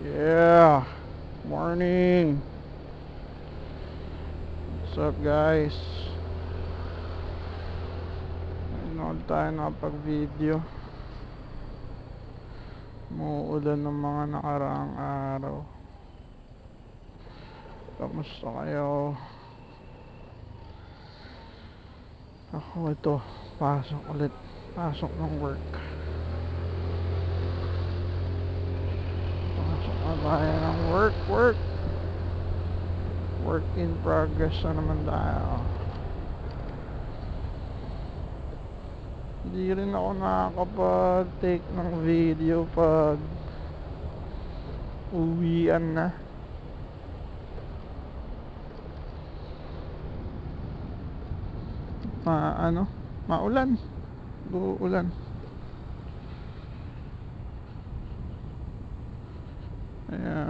Yeah, morning. What's up, guys? Nanood tayo nakapag-video. Muulan ng mga nakaraang araw. Kamusta kayo? Ako ito, pasok ulit. Pasok ng work. Pasok na tayo ng work. Work in progress na naman tayo. Hindi rin ako nakakapag-take ng video pag uwian na. Maulan. Uulan. Kaya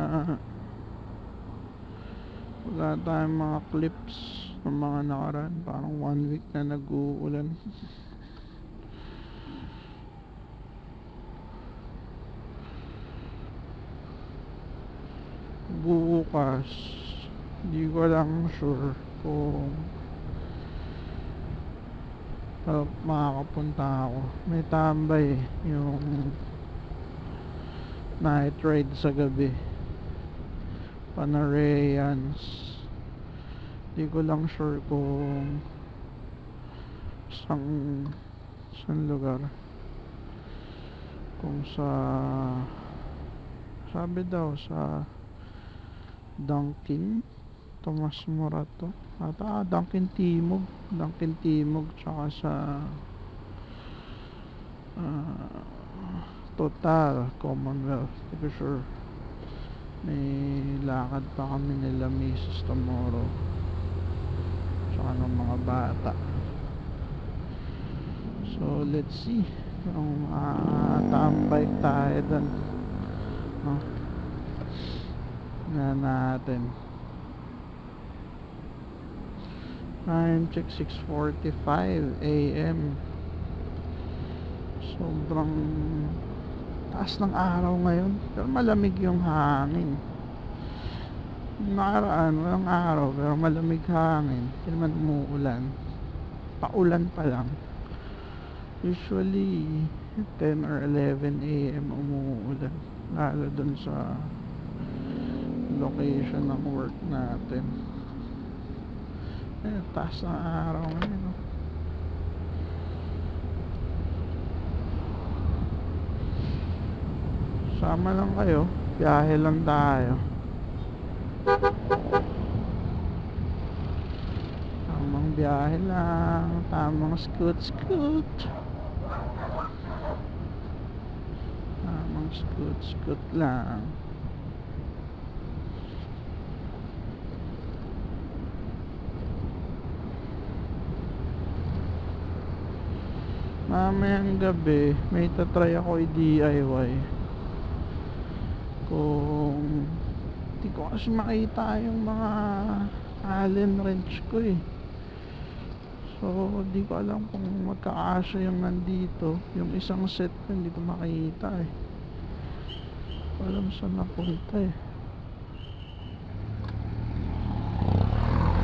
wala tayong mga clips ng mga nakaraan. Parang 1 week na nag-uulan. Bukas hindi ko lang sure kung makakapunta ako. May tambay yung night ride sa gabi, Panareyans. Hindi ko lang sure kung saan lugar, kung sabi daw sa Dunkin Tomas Morato ata, Dunkin Timog tsaka sa Total Commonwealth. Hindi ko sure. May lakad pa kami nila Mrs. tomorrow tsaka ng mga bata. So let's see kung tambay tayo dun, no? Na natin. Time check 6:45 AM. Sobrang taas ng araw ngayon, pero malamig yung hangin. Nakaraan walang araw pero malamig hangin. Hindi naman umuulan. Paulan pa lang. Usually 10 or 11 AM umuulan, lalo dun sa location ng work natin. Taas ng araw ngayon, no? Sama lang kayo, biyahe lang tayo. Tamang biyahe lang, tamang scoot. Tamang scoot lang. Mamayang gabi may tatry ako i-DIY. Kung di ko kasi makita yung mga Allen wrench ko eh. So di ko alam kung magkakasya yung nandito. Yung isang set ko hindi ko makita eh. Di ko alam saan napunta eh.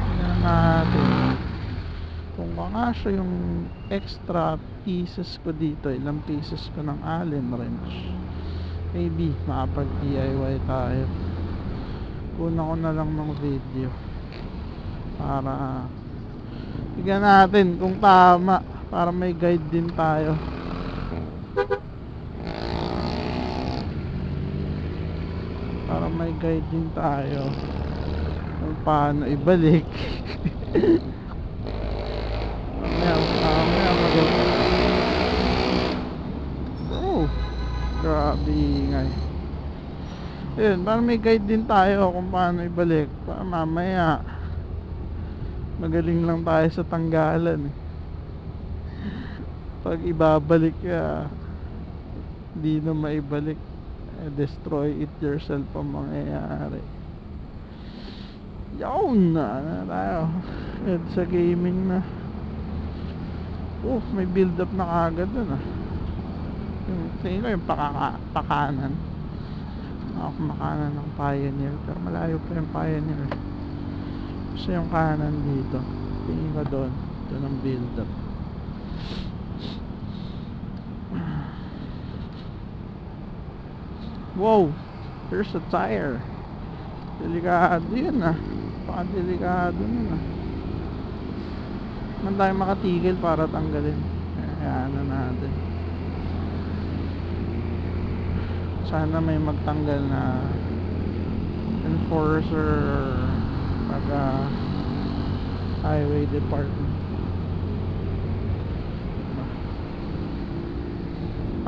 Tingnan natin kung kakasya yung extra pieces ko dito. Ilang pieces ko ng Allen wrench. Maybe makapag-DIY tayo. Kuna ko na lang ng video para tignan natin kung tama, para may guide din tayo. Para may guide din tayo kung paano ibalik. Mamaya maganda. Grabe ingay. Ayun, para may guide din tayo kung paano ibalik. Para mamaya magaling lang tayo sa tanggalan. Pag ibabalik di na maibalik. Destroy it yourself ang mangyayari. Yawn na tayo. At sa gaming na. May build up na kagad dun yung tingin ko yung pakanan. Ako kumakanan ng Pioneer, pero malayo pa yung Pioneer. Gusto yung kanan dito. Tingin ko doon. Doon ang build up. Wow! There's a tire. Delikado yun ah. Baka delikado nun ah. Man tayo makatigil para tanggalin. Kaya ano natin. Sana may magtanggal na enforcer pag highway department.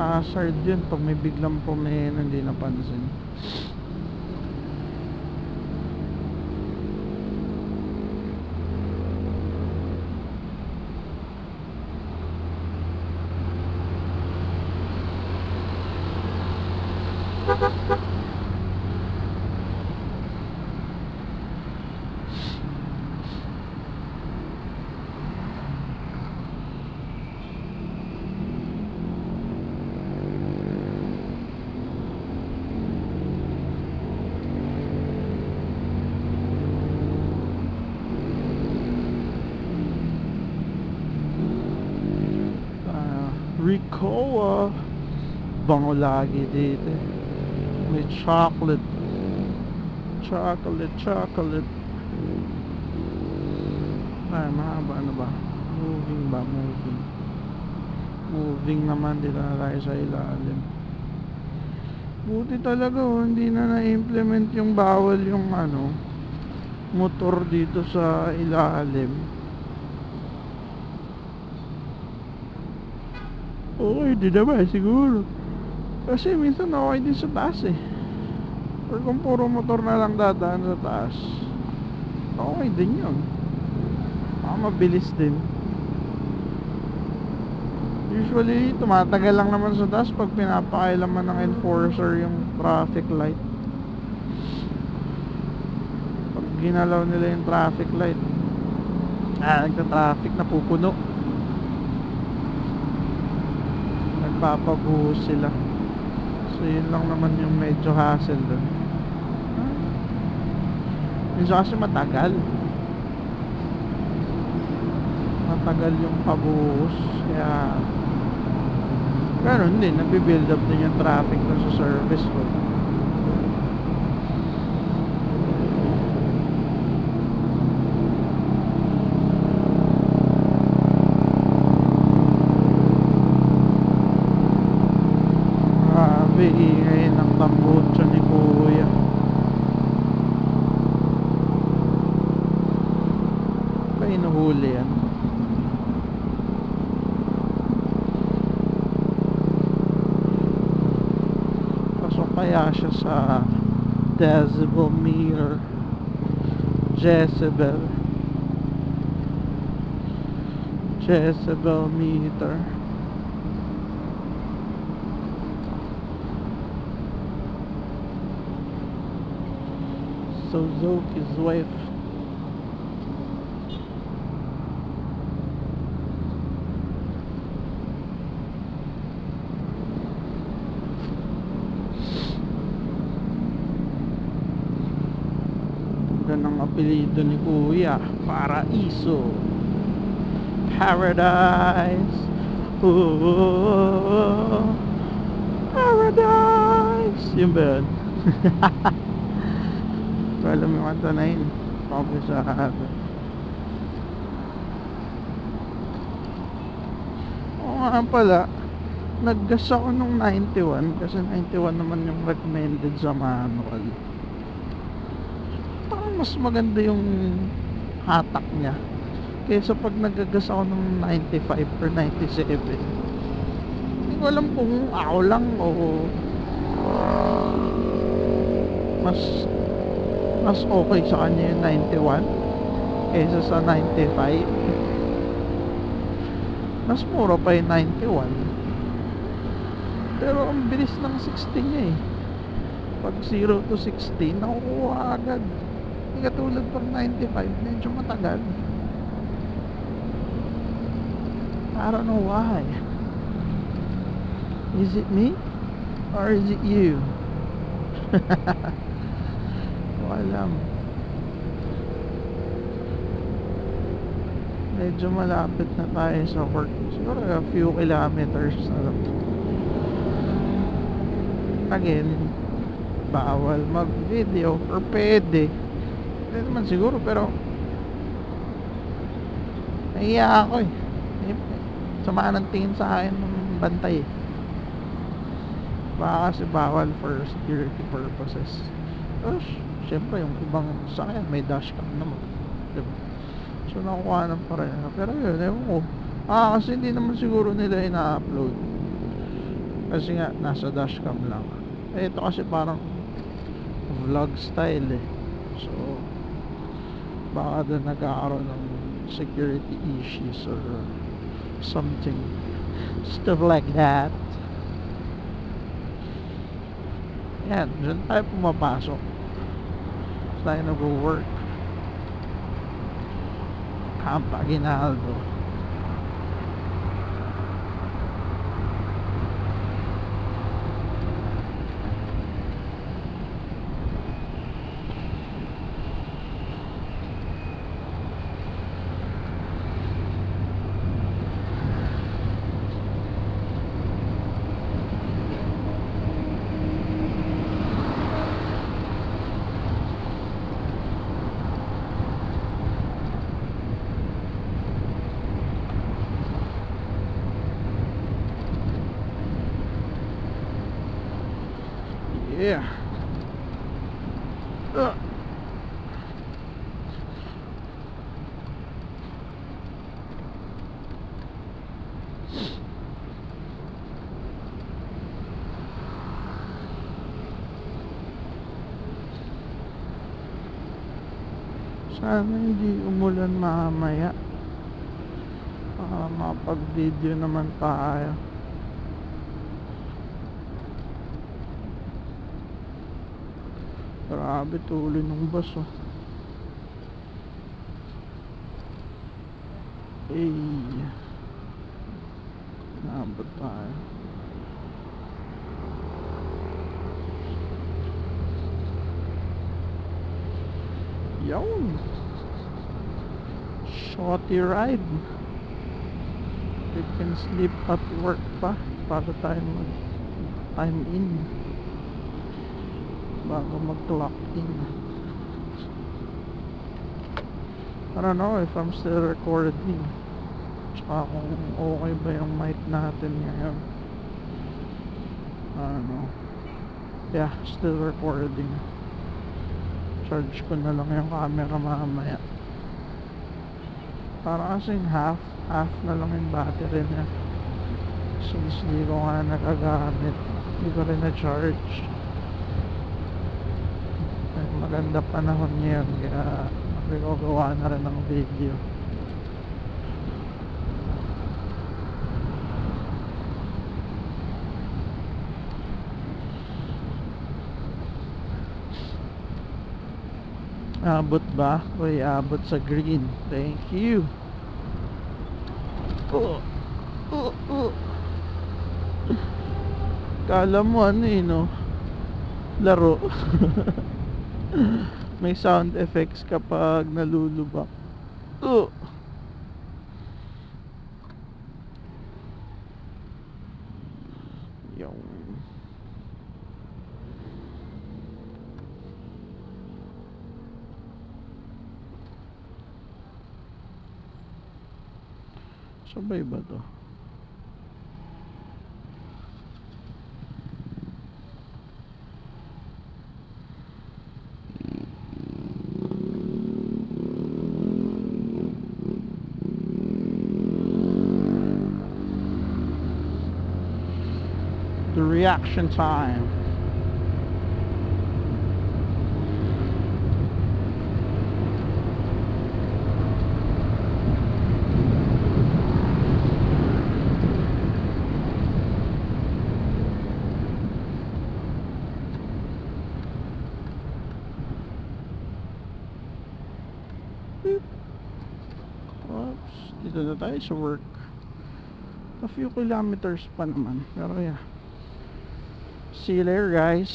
Hazard yun pag may biglang pumeno hindi napansin. Ricoa bango lagi dito. May chocolate. Ay, mahaba na ba? Moving naman, dito na tayo sa ilalim. Buti talaga hindi na na-implement yung bawal yung motor dito sa ilalim. Okay, di naman siguro. Kasi minsan okay din sa taas eh. Or kung puro motor na lang dadaan sa taas, okay din yun. Mabilis din. Usually, tumatagal lang naman sa taas pag pinapakailaman ng enforcer yung traffic light. Pag ginalaw nila yung traffic light, nagta-traffic na pupuno. Papabuhos sila. So yun lang naman yung medyo hassle dun. Minsan kasi matagal yung pabuhos. Kaya ganun din, nabibuild up din yung traffic dun sa service ko. Ingay ng tambutso ni Kuya. Pa inuhuli yan. Pasok kaya siya sa decibel meter. Decibel meter. Suzuki Swift. Ganda ng apelido ni Kuya. Paraiso. Paradise. Ooh, Paradise. Yun ba yun? So, alam mo yung kanta na yun. Focus sa atin. Oo nga pala, naggas ako nung 91 kasi 91 naman yung recommended sa manual. Parang mas maganda yung hatak niya kaysa pag nagagas ako nung 95 or 97. Hindi ko alam kung ako lang o mas okay sa kanya yung 91 kaysa sa 95. Mas mura pa yung 91, pero ang bilis ng 60 niya eh. Pag 0 to 60 nakukuha agad, hindi katulad pag 95 medyo matagal. I don't know why. Is it me or is it you? Ko alam. Medyo malapit na tayo sa work. Siguro a few kilometers na lang. Again, bawal mag-video or pwede. Pwede naman siguro pero nahiya ako eh. Samaan ng tingin sa akin ng bantay eh. Baka kasi bawal for security purposes. Tapos, syempre yung ibang sakyan may dashcam naman, diba? So nakukuha ng pareha. Pero yun, ewan ko. Kasi hindi naman siguro nila ina-upload. Kasi nga, nasa dashcam lang. Ito kasi parang vlog style eh. So, baka doon nagkakaroon ng security issues or something. Stuff like that. Yan, dyan tayo pumapasok. Tayo nag-work. Camp Aguinaldo. Yeah. Sana hindi umulan mamaya para makapag-video naman tayo. Grabe tuloy ng bus oh. Naabot tayo. Yun. Shorty ride. We can sleep at work pa para tayo mag time in bago mag-clock in. I don't know if I'm still recording. Tsaka kung okay ba yung mic natin ngayon. I don't know. Yeah, still recording. Charge ko na lang yung camera mamaya. Para kasing half na lang yung battery niya. Since hindi ko nga nagagamit, hindi ko rin na-charge. Maganda panahon ngayon kaya gagawa na rin ng video. Abot ba? Uy, abot sa green. Thank you. Kala mo ano eh no? Laro. May sound effects kapag nalulubak. Yung sabay ba to? The reaction time. Oops, dito na tayo sa work. A few kilometers pa naman. Pero yeah. See you later guys.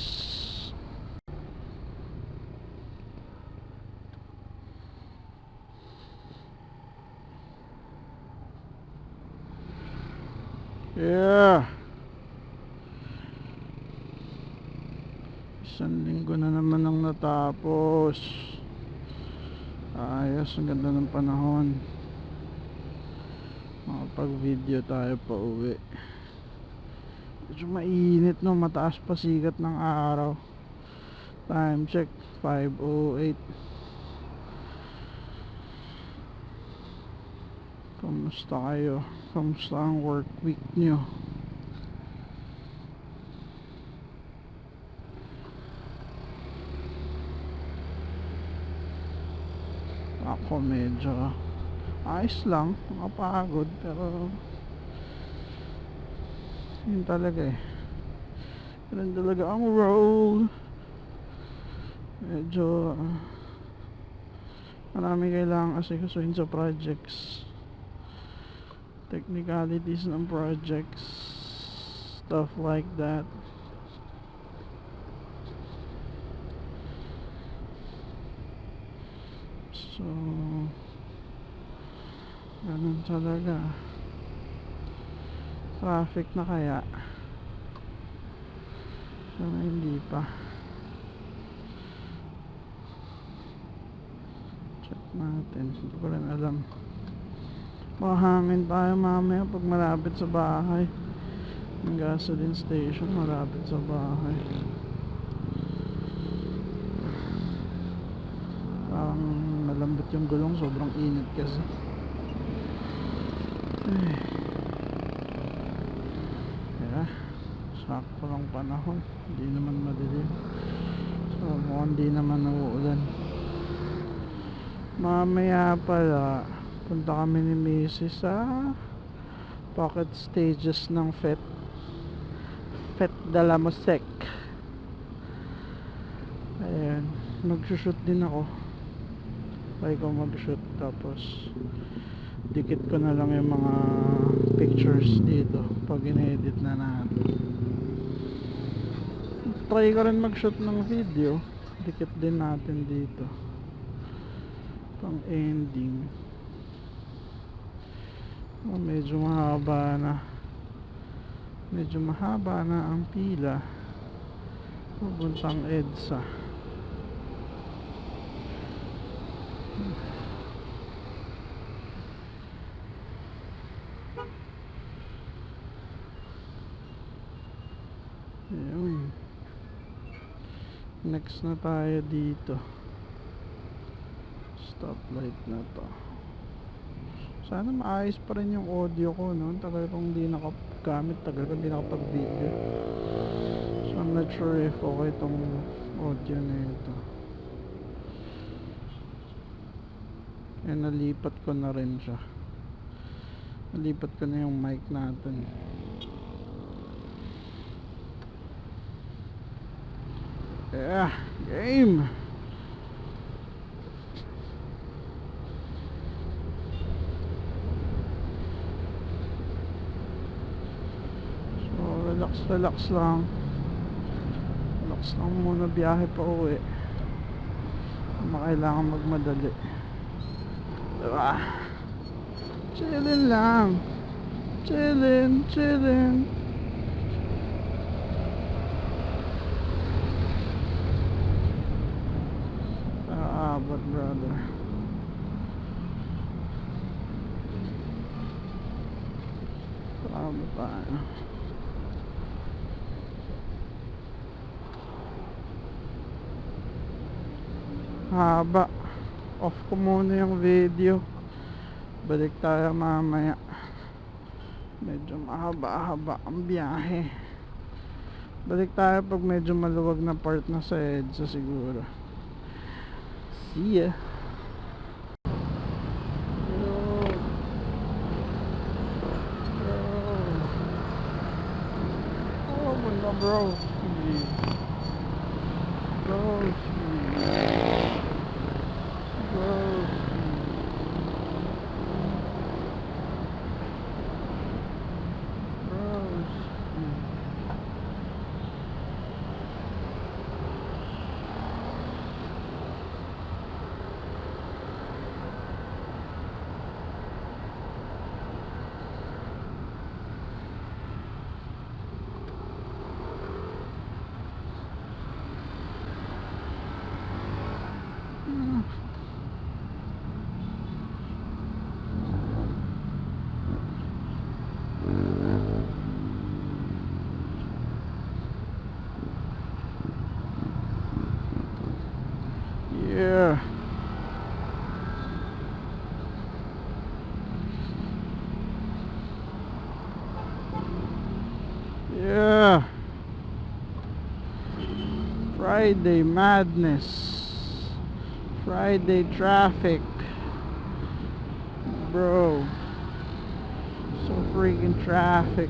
Yeah. Isang linggo na naman ang natapos. Ayos, ang ganda ng panahon. Makapag video tayo pa uwi. Medyo mainit no, mataas pa sikat ng araw. Time check 5:08. Kamusta kayo? Kamusta ang work week nyo? Ako medyo ayos lang, nakapagod, pero yun talaga eh. Yun talaga ang role. Medyo marami kailangan asikasuhin sa projects, technicalities ng projects, stuff like that. So ganun talaga. Traffic na kaya? Sana hindi pa. Check natin, hindi ko rin alam. Mahangin tayo mamaya pag malapit sa bahay. Yung gasoline station malapit sa bahay. Parang malambot yung gulong, sobrang init kasi. Kaya sakto lang panahon, hindi naman madilim. So mukhang hindi naman nauulan. Mamaya pala punta kami ni Macy sa pocket stages ng Fête de la Musique. Ayan, magsushoot din ako. Try ko mag-shoot, tapos dikit ko na lang yung mga pictures dito pag in-edit na natin. Try ko rin mag-shoot ng video, dikit din natin dito pang ending. Medyo mahaba na ang pila papuntang EDSA. Ayun. Next na tayo dito. Stoplight na to. Sana maayos pa rin yung audio ko, no? Tagal kong di nakagamit, tagal kong di nakapag-video. So I'm not sure if okay tong audio na ito. Eh, nalipat ko na rin siya. Nalipat ko na yung mic natin. Yeah, game! Relax lang. Relax lang muna, biyahe pa uwi. Hindi kailangan magmadali. Diba? Chillin lang. Chillin. But brother, tama tayo. Haba. Off ko muna yung video. Balik tayo mamaya. Medyo mahaba-haba ang biyahe. Balik tayo pag medyo maluwag na part na sa EDSA siguro. See ya. Oh, bunda bro. Yeah. Friday madness. Friday traffic. Bro. So freaking traffic.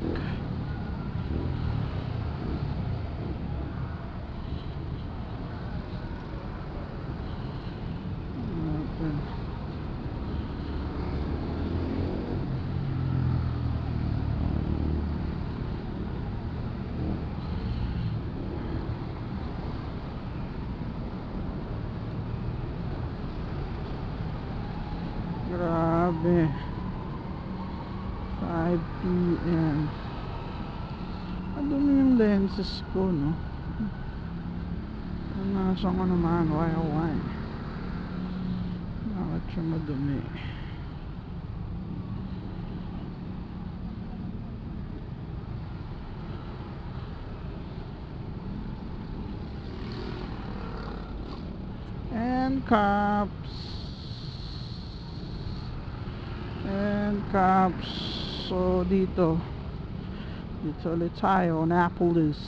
Grabe. 5 p.m. Ano yung lenses ko, no? Nasa ko naman, why? Bakit siya madumi? And cops. So dito ulit tayo. Annapolis.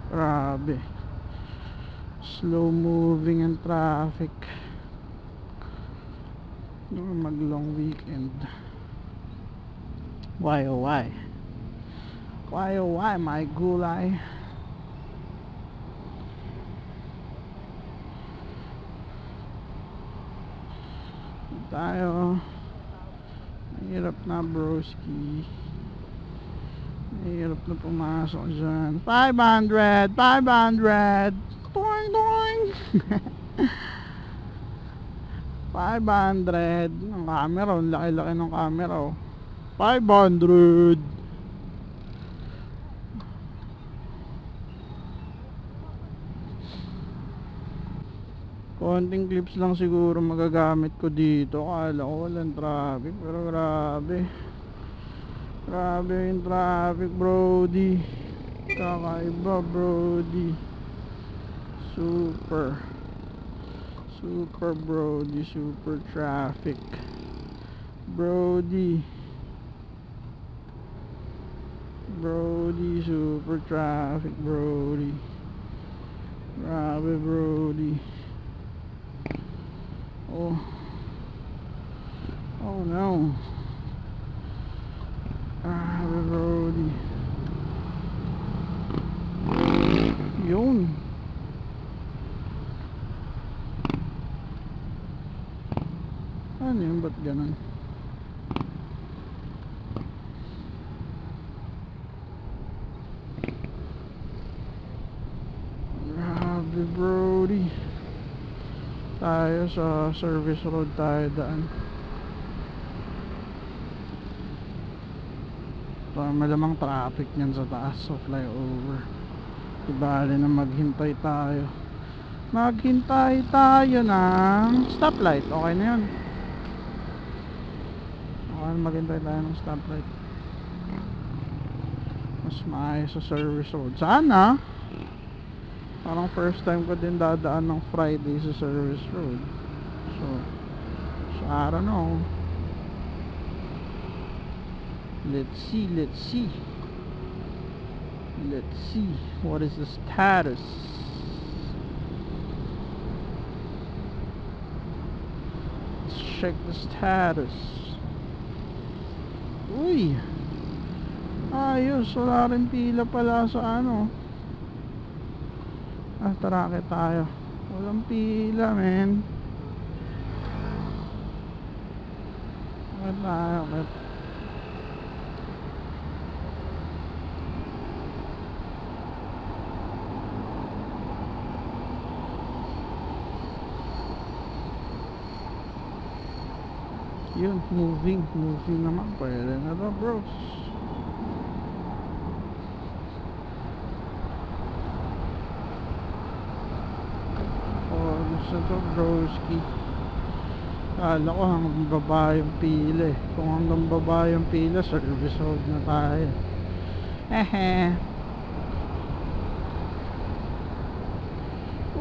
Grabe, slow moving and traffic. Mag long weekend. Why oh why my gulay? Tayo. Mahirap na broski. Mahirap na pumasok dyan. 500 Doing doing 500. Ang camera, ang laki-laki ng camera, oh. 500. Konting clips lang siguro magagamit ko dito. Kala ko walang traffic, pero grabe yung traffic, brody. Kakaiba, brody. Super brody, super traffic, brody, super traffic, brody. Grabe, brody. Oh no. Grabe, brody. Yun. Ano yun? Ba't ganun? Grabe, brody. Tayo sa service road tayo daan. So, malamang traffic nyan sa taas sa flyover. Ibali na maghintay tayo ng stoplight. Okay na yun. Okay, maghintay tayo ng stoplight. Mas maayos sa service road. Sana. Parang first time ko din dadaan ng Friday sa service road. So I don't know. Let's see what is the status. Let's check the status. Uy, ayos, wala rin pila pala sa ano. Tarake tayo. Walang pila, men. Okay tayo, okay. Yun, moving naman. Pwede na to, bros. Gusto to, broski. Kala ko hanggang baba yung pila eh. Kung hanggang baba yung pila, service road na tayo.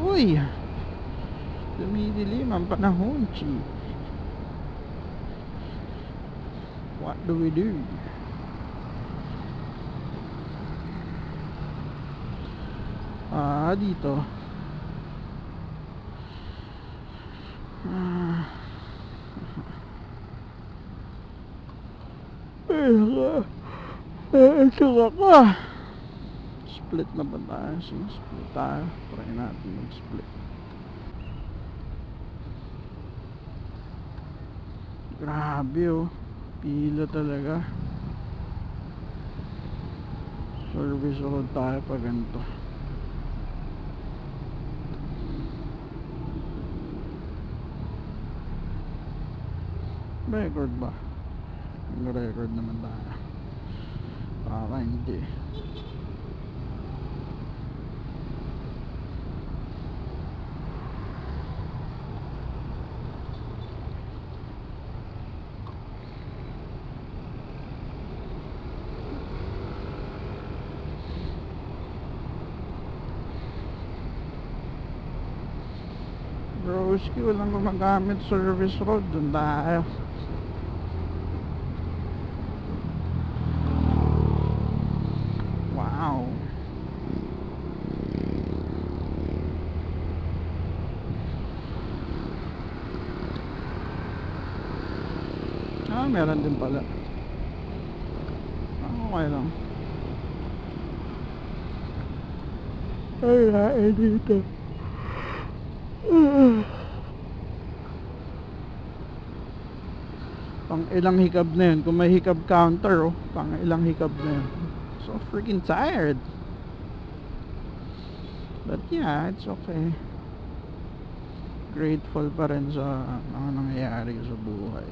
Uy, Dumidilim ang panahon, Chi. What do we do? Dito. Ito ako. Split na ba tayo? Sige, split tayo. Try natin mag-split. Grabe oh. Pila talaga. Service road tayo pa ganito. Record ba? Nag-record naman tayo. Para hindi. Broski, walang gumagamit service road. Doon tayo. Wow. Meron din pala. Okay lang. Ay, dito. Pang ilang hikab na yun. Kung may hikab counter, oh, pang ilang hikab na yun. So freaking tired. But yeah, it's okay. Grateful pa rin sa mga nangyayari sa buhay.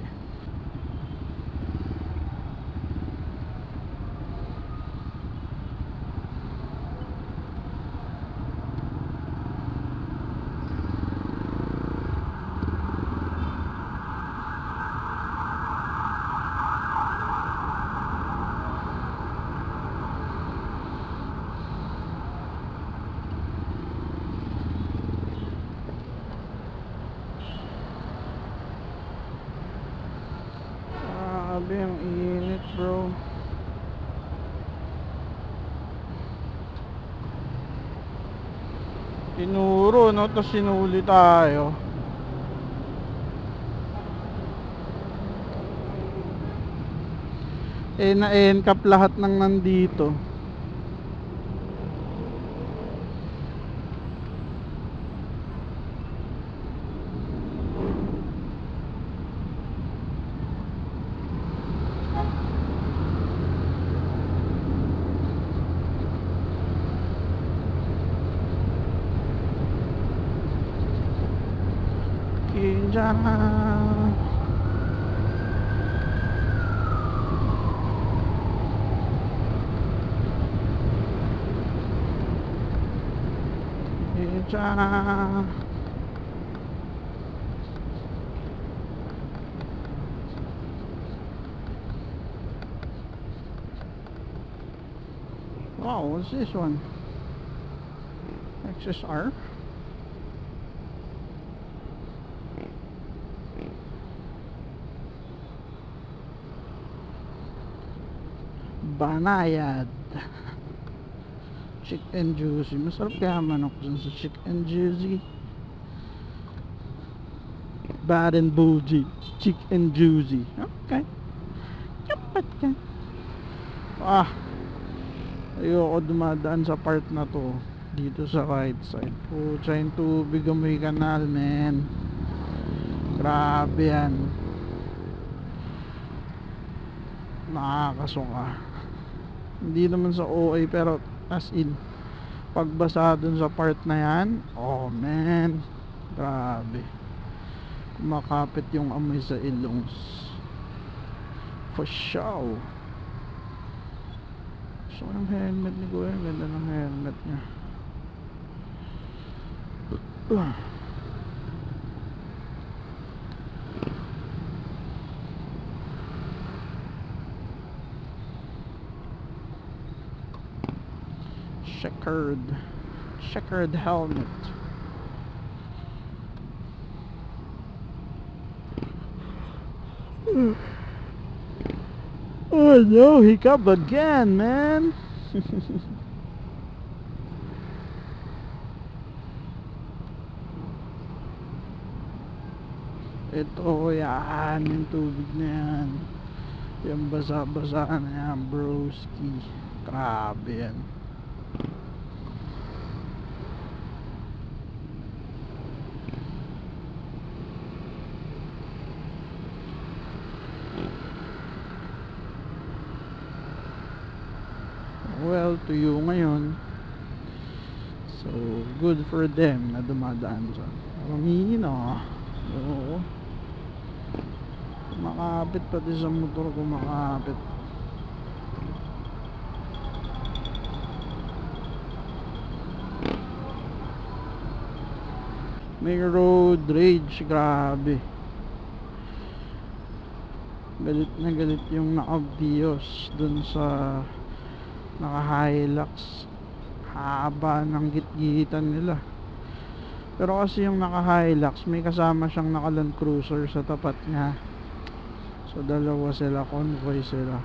Grabe ang init, bro. Tinuro, no? Tapos sinuli tayo. Na-NCAP lahat ng nandito. Kinjana. Kinjana. Wow, what's this one? XSR? Banayad. Chick and juicy. Masarap kaya manok dun sa chick and juicy. Bad and bougie. Chick and juicy. Okay. Ayoko dumadaan sa part na to. Dito sa right side. Pucha yung tubig amoy kanal, man. Grabe yan. Nakakasuka. Hindi naman sa OA pero as in pagbasa dun sa part na yan, oh man, grabe, kumakapit yung amoy sa ilongs for show. So yung helmet ni Kuya, ganda ng helmet niya. Checkered helmet. Oh no, hiccup again, man. Ito yan, yung tubig na yan. Yung basa-basa na yan, broski. Grabe yan. Well, to you ngayon. So, good for them na dumadaan dyan. Ramino. Oo. Kumakapit pati sa motor, kumakapit. May road rage, grabe. Galit na galit yung naka-Vios dun sa naka-Hilux. Haba ng gitgitan nila. Pero kasi yung naka-Hilux, may kasama siyang naka-Land Cruiser sa tapat niya. So dalawa sila, convoy sila.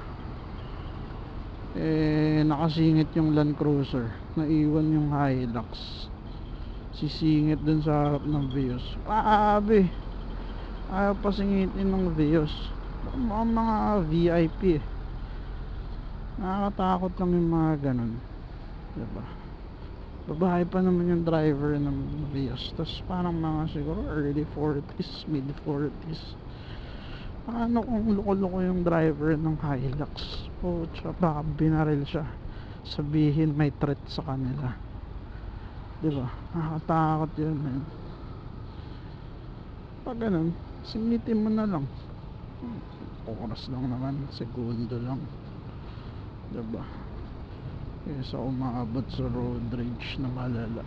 Nakasingit yung Land Cruiser. Naiwan yung Hilux. Sisingit dun sa harap ng Vios. Grabe. Ayaw pa singitin ng Vios. Mga VIP eh. Nakakatakot lang yung mga ganun. Diba? Babae pa naman yung driver ng Vios. Tapos parang mga siguro early 40s, mid 40s. Paano kung loko-loko yung driver ng Hilux? Pucha, baka binaril siya. Sabihin may threat sa kanila. Diba? Nakakatakot yun, man. Pag ganun, singitin mo na lang. Oras lang naman, segundo lang. Diba? Kaysa umaabot sa road rage na malala.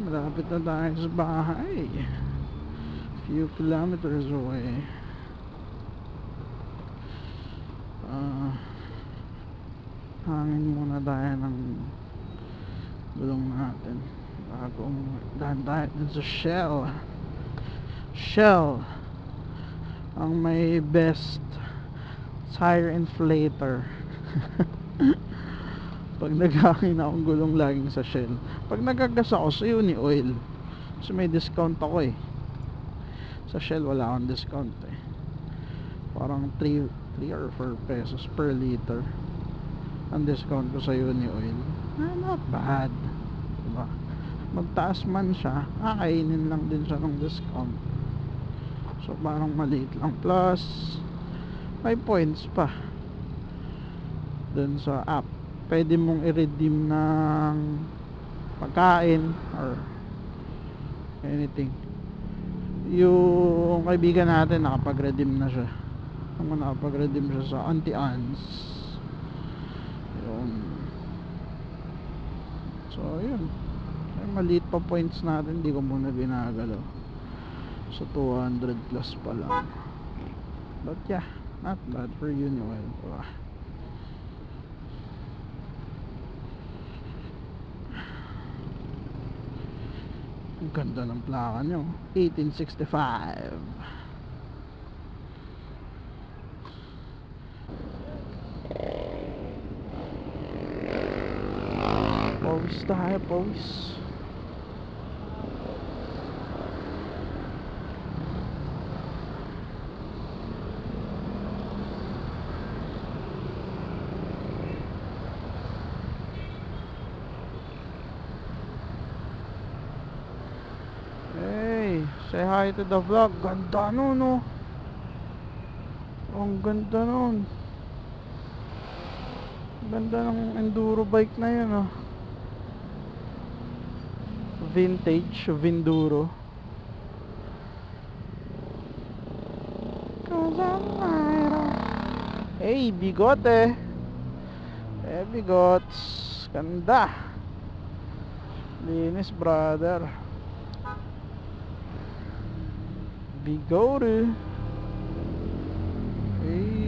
Malapit na tayo sa bahay. Few kilometers away. Hangin muna tayo ng gulong natin bago dahan tayo dun sa Shell ang may best tire inflator. Pag naghangin akong gulong laging sa Shell. Pag nagagas ako sa Uni Oil, kasi may discount ako eh. Sa Shell wala akong discount eh. Parang 3 or 4 pesos per liter ang discount ko sa Uni Oil. Not bad, diba? Magtaas man siya, kakainin lang din siya ng discount. So parang maliit lang. Plus may points pa dun sa app. Pwede mong i-redeem ng pagkain or anything. Yung kaibigan natin nakapag-redeem na siya. Nakapag-redeem siya sa Auntie Anne's. Yun. So yun, ay maliit pa points natin, hindi ko muna ginagalaw. So 200 plus pa lang. But yeah, not bad for Uni Oil. Ang ganda ng plaka nyo, 1865. Pause tayo, pause. Hey, say hi to the vlog. Ganda nun, no? Ang ganda nun. Ganda ng enduro bike na yun, oh. Vintage Vinduro. Hey, bigote. Bigots. Ganda. Linis, brother. Bigote. Hey.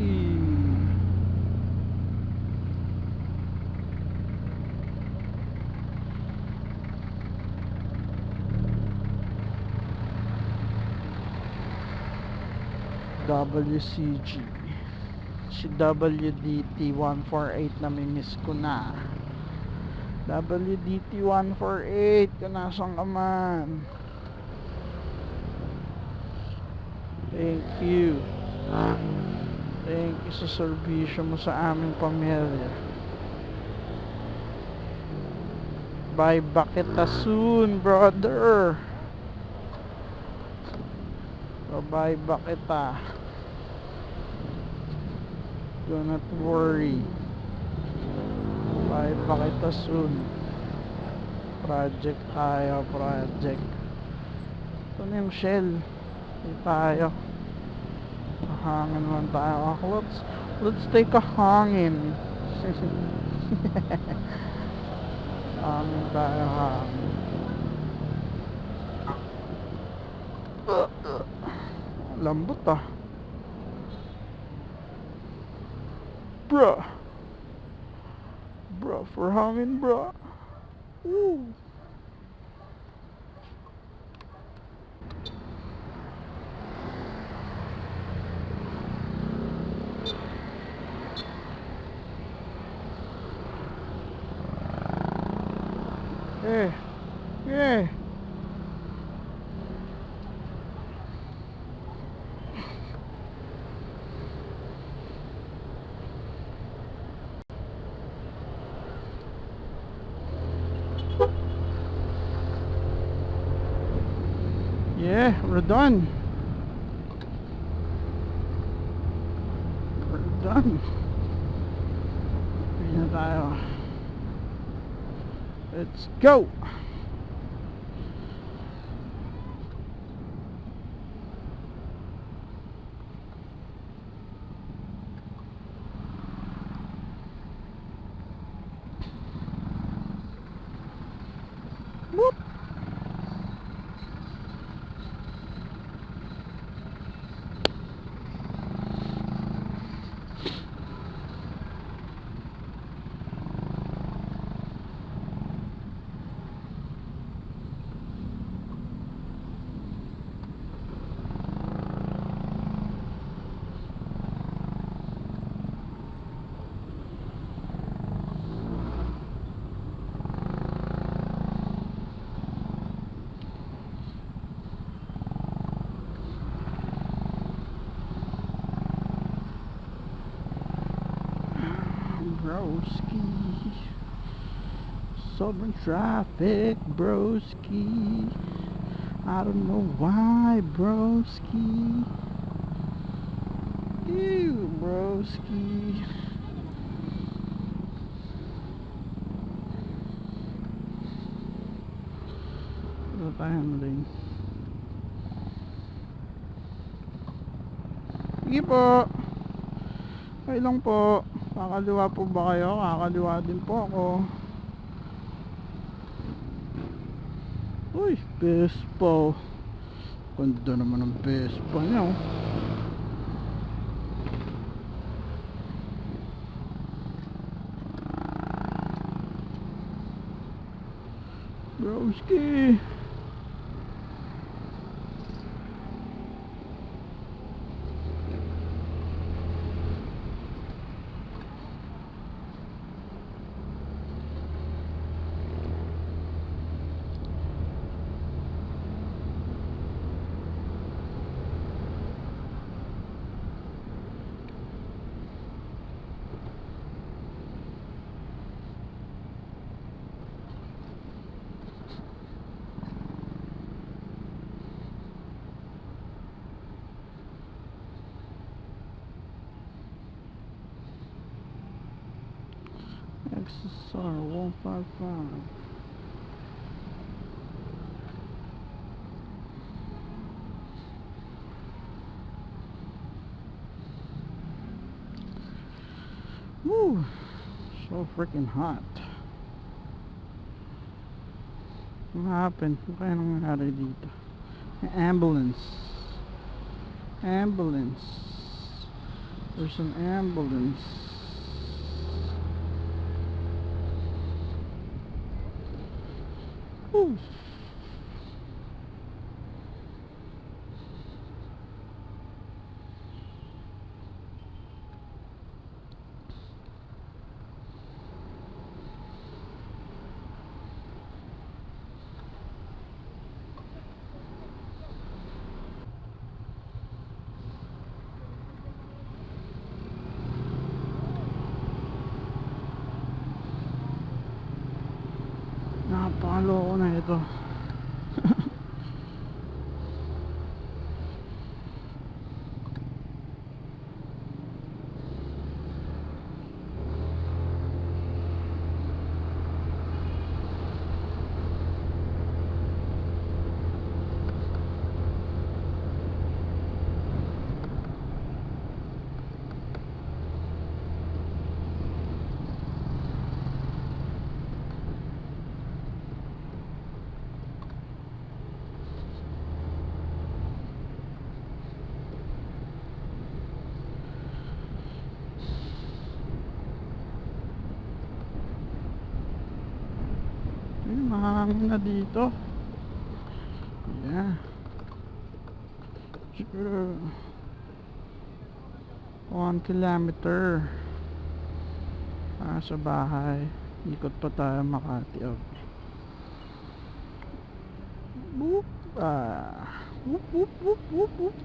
WCG. Si WDT 148 na miss ko na. WDT 148, kung nasan ka man. Thank you. Thank you sa serbisyo mo sa aming pamilya. Bye ba kita soon, brother. Bye ba kita. Do not worry. Bye ba kita soon. Project tayo, project. Ito na yung shell. Hindi tayo. Hangin man tayo. Let's take a hangin. Hangin tayo, hangin. Lambot ah. Bruh. Bruh, for hangin, bruh. Woo. Yeah. Yeah, we're done. We're done. Hindi na tayo. Let's go. Whoop. Broski, sobrang traffic, broski. I don't know why, broski. Ew, broski. Ano tayo rin? Sige po. Okay lang po. Kakaliwa po ba kayo? Kakaliwa din po ako. Uy, Vespa. Ganda naman ang Vespa niya. Broski. XSR 155. Woo! So freaking hot. What happened? Ano kaya nangyari dito? Ambulance. Ambulance. There's an ambulance. Woo! Napakaloko na ito. Ay, mahangin na dito. Yeah. Sure. 1 kilometer sa bahay. Ikot pa tayo Makati. Okay. Boop. Whoop, whoop, whoop, whoop, whoop.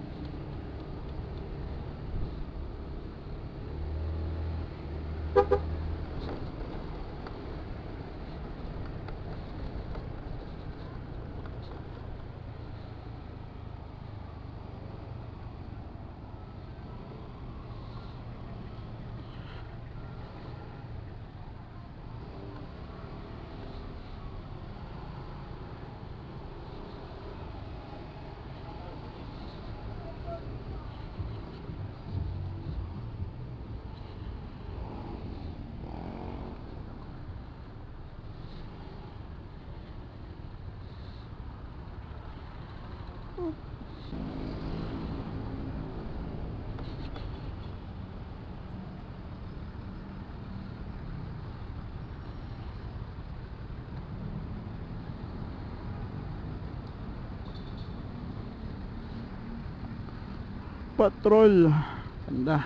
Patrol. Ganda.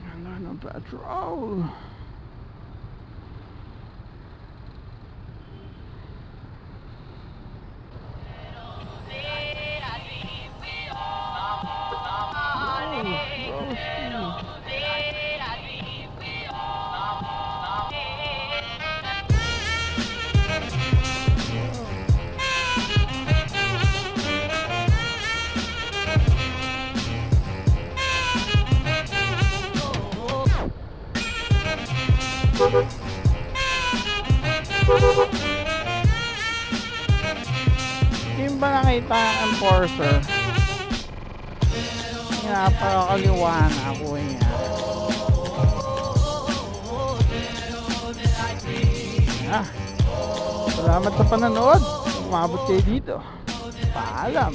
Ganda ng patrol. Yung ba nakita ang enforcer? Napakakaliwa na ako niya. Salamat sa panonood. Umabot kayo dito. Paalam.